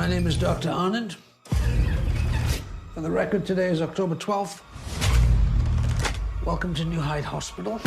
My name is Dr. Anand. For the record, today is October 12th. Welcome to New Hyde Hospital.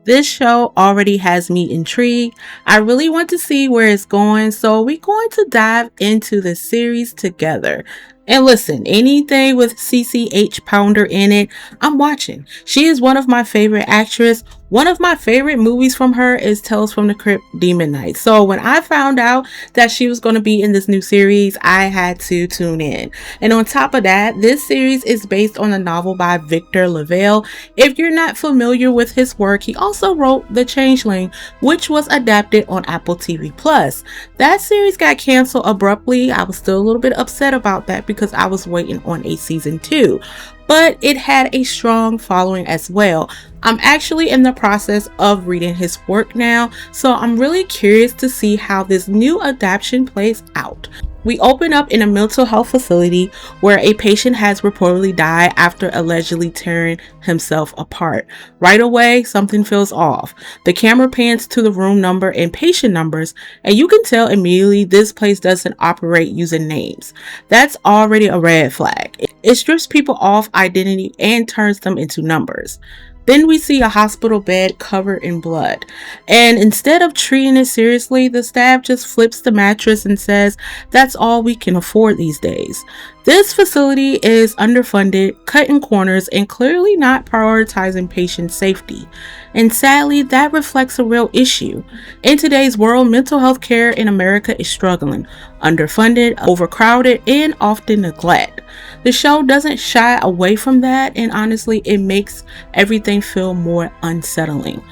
This show already has me intrigued. I really want to see where it's going, so we're going to dive into the series together. And listen, anything with CCH Pounder in it, I'm watching. She is one of my favorite actresses. One of my favorite movies from her is Tales from the Crypt, Demon Knight. So when I found out that she was going to be in this new series, I had to tune in. And on top of that, this series is based on a novel by Victor LaValle. If you're not familiar with his work, he also wrote The Changeling, which was adapted on Apple TV+. That series got canceled abruptly. I was still a little bit upset about that because I was waiting on a season 2. But it had a strong following as well. I'm actually in the process of reading his work now, so I'm really curious to see how this new adaptation plays out. We open up in a mental health facility where a patient has reportedly died after allegedly tearing himself apart. Right away, something feels off. The camera pans to the room number and patient numbers, and you can tell immediately this place doesn't operate using names. That's already a red flag. It strips people off identity and turns them into numbers. Then we see a hospital bed covered in blood. And instead of treating it seriously, the staff just flips the mattress and says, that's all we can afford these days. This facility is underfunded, cutting corners, and clearly not prioritizing patient safety. And sadly, that reflects a real issue. In today's world, mental health care in America is struggling, underfunded, overcrowded, and often neglected. The show doesn't shy away from that, and honestly, it makes everything feel more unsettling.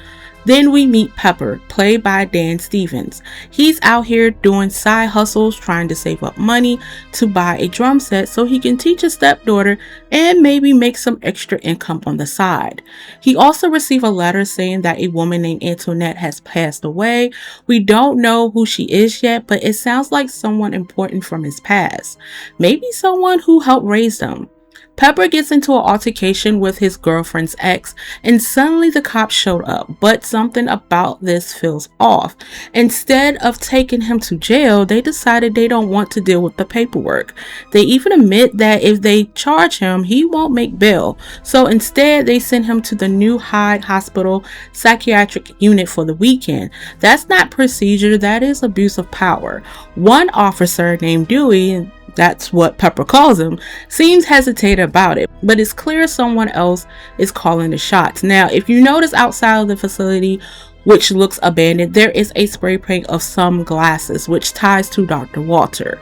Then we meet Pepper, played by Dan Stevens. He's out here doing side hustles, trying to save up money to buy a drum set so he can teach his stepdaughter and maybe make some extra income on the side. He also received a letter saying that a woman named Antoinette has passed away. We don't know who she is yet, but it sounds like someone important from his past. Maybe someone who helped raise them. Pepper gets into an altercation with his girlfriend's ex, and suddenly the cops showed up, but something about this feels off. Instead of taking him to jail, they decided they don't want to deal with the paperwork. They even admit that if they charge him, he won't make bail. So instead, they send him to the New Hyde Hospital psychiatric unit for the weekend. That's not procedure, that is abuse of power. One officer named Dewey, that's what Pepper calls him, seems hesitated about it, but it's clear someone else is calling the shots. Now, if you notice outside of the facility, which looks abandoned, there is a spray paint of some glasses, which ties to Dr. Walter.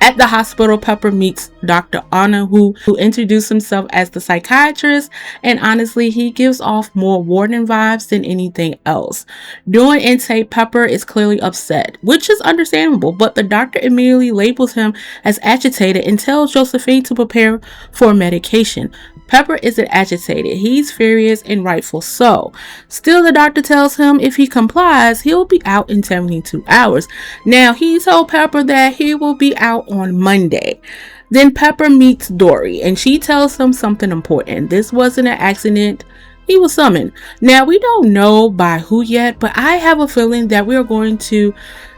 At the hospital, Pepper meets Dr. Anna, who introduced himself as the psychiatrist, and honestly, he gives off more warden vibes than anything else. During intake, Pepper is clearly upset, which is understandable, but the doctor immediately labels him as agitated and tells Josephine to prepare for medication. Pepper isn't agitated, he's furious and rightful so. Still, the doctor tells him if he complies, he'll be out in 72 hours. Now, he told Pepper that he will be out on Monday. Then Pepper meets Dory, and she tells him something important. This wasn't an accident. He was summoned. Now, we don't know by who yet, but I have a feeling that we are going to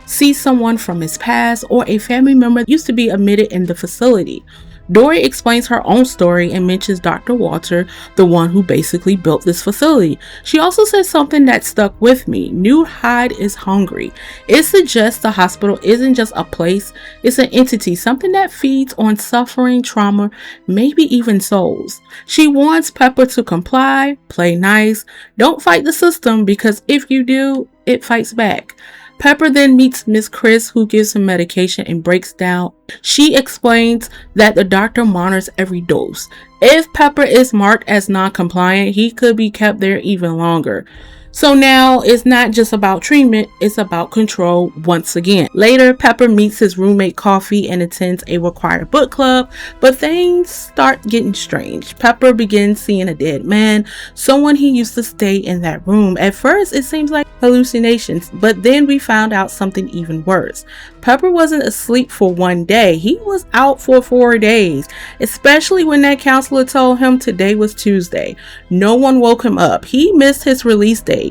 see someone from his past or a family member used to be admitted in the facility. Dory explains her own story and mentions Dr. Walter, the one who basically built this facility. She also says something that stuck with me. New Hyde is hungry. It suggests the hospital isn't just a place, it's an entity, something that feeds on suffering, trauma, maybe even souls. She wants Pepper to comply, play nice, don't fight the system, because if you do, it fights back. Pepper then meets Miss Chris, who gives him medication and breaks down. She explains that the doctor monitors every dose. If Pepper is marked as non-compliant, he could be kept there even longer. So now it's not just about treatment, it's about control once again. Later, Pepper meets his roommate Coffee and attends a required book club, but things start getting strange. Pepper begins seeing a dead man, someone he used to stay in that room. At first, it seems like hallucinations, but then we found out something even worse. Pepper wasn't asleep for one day, he was out for 4 days, especially when that counselor told him today was Tuesday. No one woke him up. He missed his release date.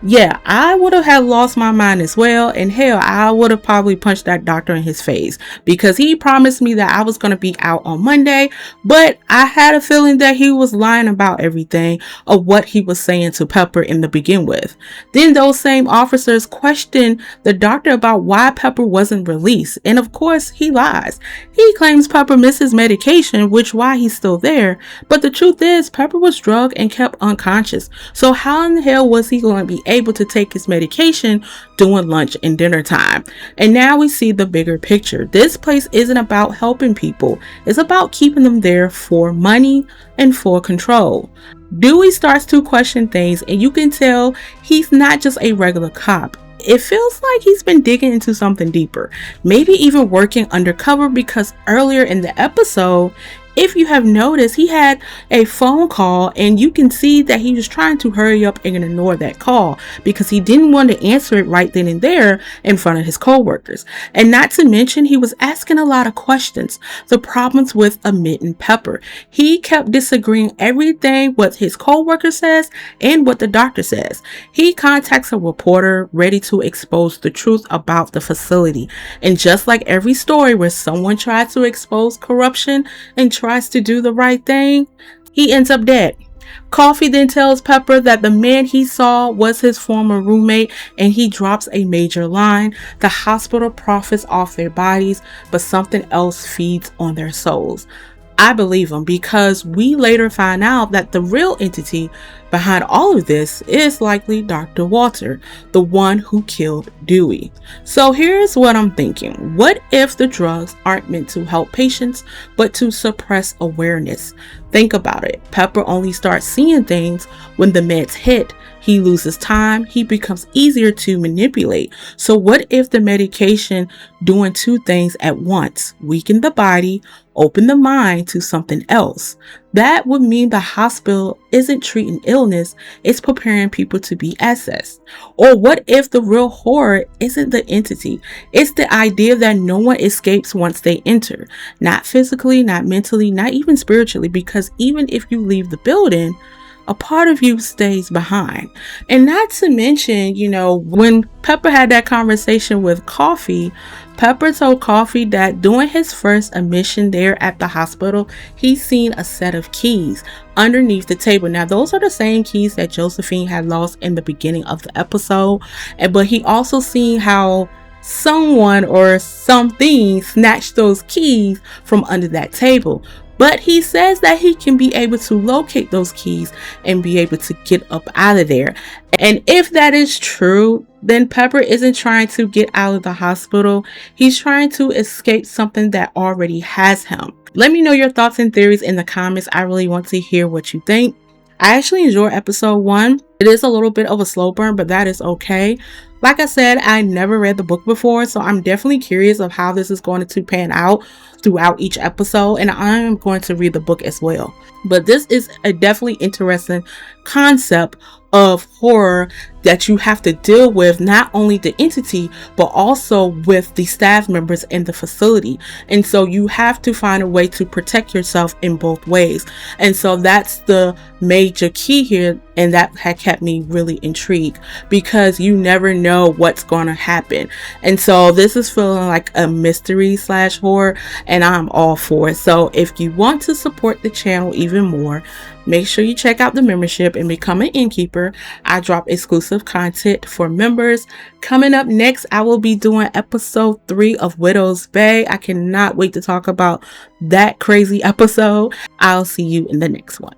Yeah, I would have had lost my mind as well. And hell, I would have probably punched that doctor in his face because he promised me that I was going to be out on Monday. But I had a feeling that he was lying about everything of what he was saying to Pepper in the begin with. Then those same officers questioned the doctor about why Pepper wasn't released. And of course, he lies. He claims Pepper misses medication, which why he's still there. But the truth is, Pepper was drugged and kept unconscious. So how in the hell was he going to be able to take his medication during lunch and dinner time? And now we see the bigger picture. This place isn't about helping people. It's about keeping them there for money and for control. Dewey starts to question things, and you can tell he's not just a regular cop. It feels like he's been digging into something deeper, maybe even working undercover, because earlier in the episode, if you have noticed, he had a phone call and you can see that he was trying to hurry up and ignore that call because he didn't want to answer it right then and there in front of his co-workers. And not to mention, he was asking a lot of questions. The problems with admitting Pepper. He kept disagreeing everything what his co-worker says and what the doctor says. He contacts a reporter ready to expose the truth about the facility. And just like every story where someone tried to expose corruption and tries to do the right thing, he ends up dead. Coffee then tells Pepper that the man he saw was his former roommate, and he drops a major line. The hospital profits off their bodies, but something else feeds on their souls. I believe him because we later find out that the real entity behind all of this is likely Dr. Walter, the one who killed Dewey. So here's what I'm thinking. What if the drugs aren't meant to help patients, but to suppress awareness? Think about it. Pepper only starts seeing things when the meds hit. He loses time. He becomes easier to manipulate. So what if the medication doing two things at once? Weaken the body, open the mind to something else. That would mean the hospital isn't treating illness, it's preparing people to be assessed. Or what if the real horror isn't the entity? It's the idea that no one escapes once they enter. Not physically, not mentally, not even spiritually, because even if you leave the building, a part of you stays behind. And not to mention, when Pepper had that conversation with Coffee, Pepper told Coffee that during his first admission there at the hospital, he's seen a set of keys underneath the table. Now, those are the same keys that Josephine had lost in the beginning of the episode. But he also seen how someone or something snatched those keys from under that table. But he says that he can be able to locate those keys and be able to get up out of there. And if that is true, then Pepper isn't trying to get out of the hospital. He's trying to escape something that already has him. Let me know your thoughts and theories in the comments. I really want to hear what you think. I actually enjoyed episode 1. It is a little bit of a slow burn, but that is okay. Like I said, I never read the book before, so I'm definitely curious of how this is going to pan out throughout each episode, and I am going to read the book as well. But this is a definitely interesting concept of horror that you have to deal with, not only the entity but also with the staff members in the facility. And so you have to find a way to protect yourself in both ways. And so that's the major key here, and that had kept me really intrigued because you never know what's going to happen. And so this is feeling like a mystery / horror, and I'm all for it. So if you want to support the channel even more, make sure you check out the membership and become an innkeeper. I drop exclusive content for members. Coming up next, I will be doing episode 3 of Widow's Bay. I cannot wait to talk about that crazy episode. I'll see you in the next one.